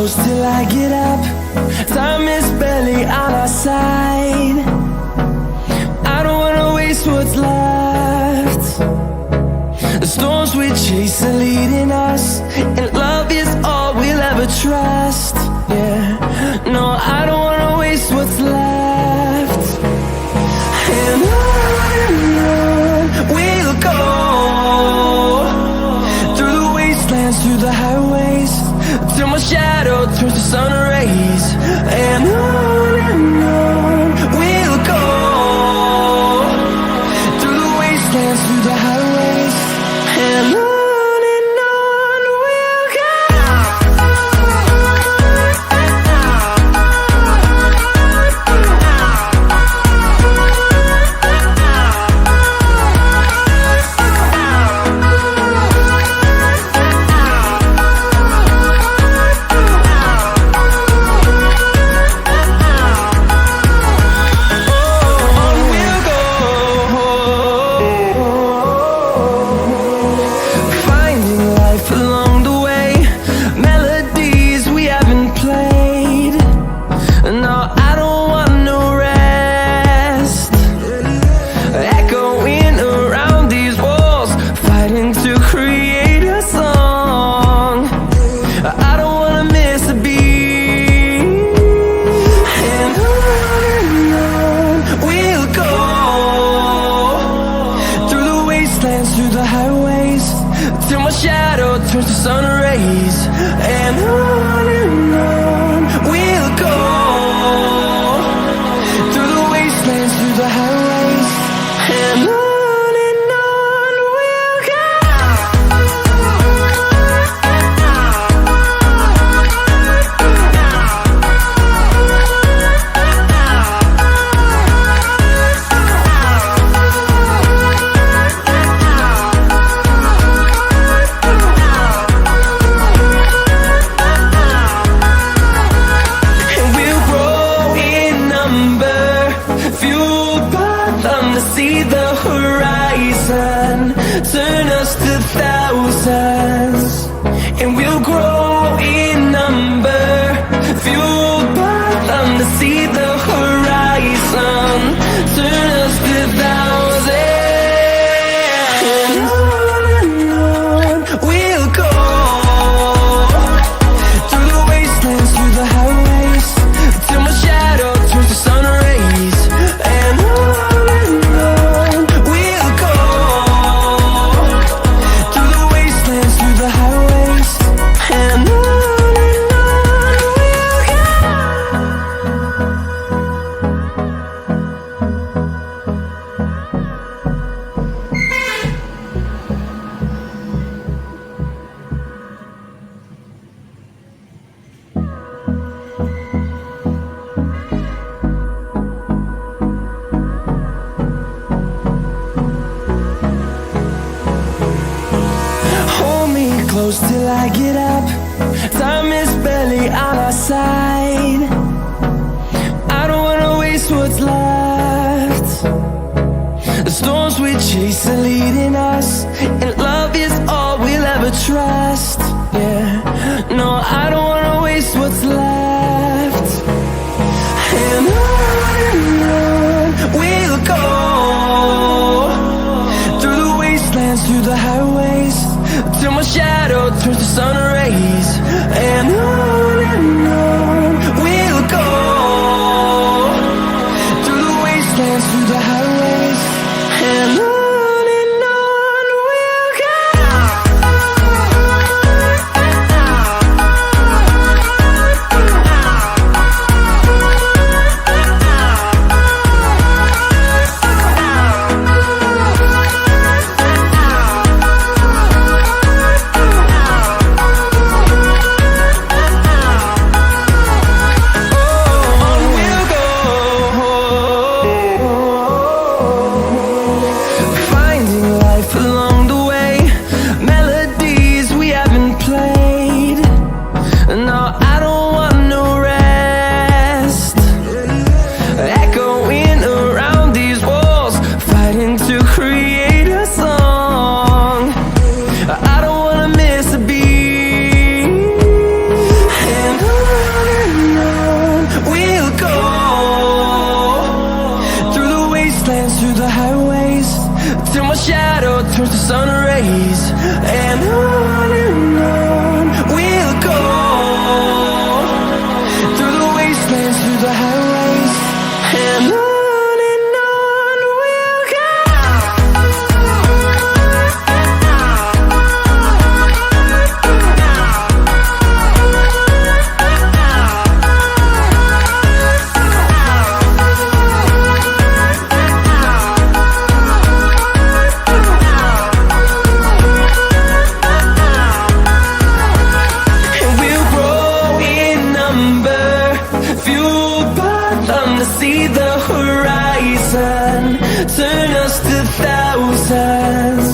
close till I get up. Time is barely on our side. I don't wanna waste what's left. The storms we chase are leading us, and love is all we'll ever trust. Yeah, no, I don't wanna waste what's left. And on we'll go, through the wastelands, through the highways, till my shadow turns to sun rays. And on we'll go, through the wastelands, through the highways, and on we'll go. Through the highways, till my shadow turns to sun rays. And on we'll go, through the wastelands, through the highways, and on we'll go. See the horizon, turn us to thousands, and we'll grow in number, fueled by them to see the horizon, turn us to thousands. And on we'll go, through the wastelands, through the highways, till my shadow turns to sun rays. And close till I get up. Time is barely on our side. I don't wanna waste what's left. The storms we chase are leading us, and love is all we'll ever trust. Yeah, no, I don't wanna waste what's left. And on we'll go, through the wastelands, through the highways, till my shadow turns to sun rays. And on we'll go, through the wastelands, through the highways, and on we'll go. turns to sun rays, and on we'll go, through the wastelands, through the highways, and on we'll go. See the horizon, turn us to thousands,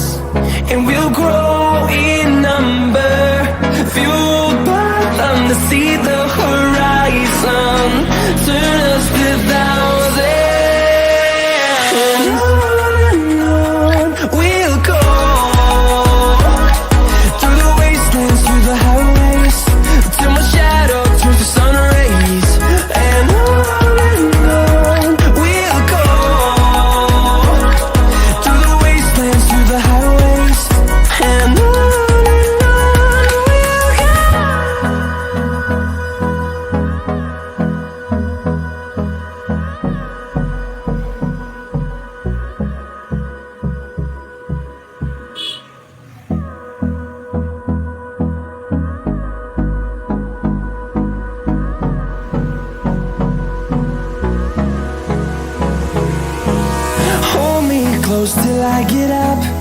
and we'll grow in number, fueled by them to see the horizon, turn us to thousands, and on we'll go, through the wastelands, through the highways, till my shadow turns to sun rays, and on close till I get up.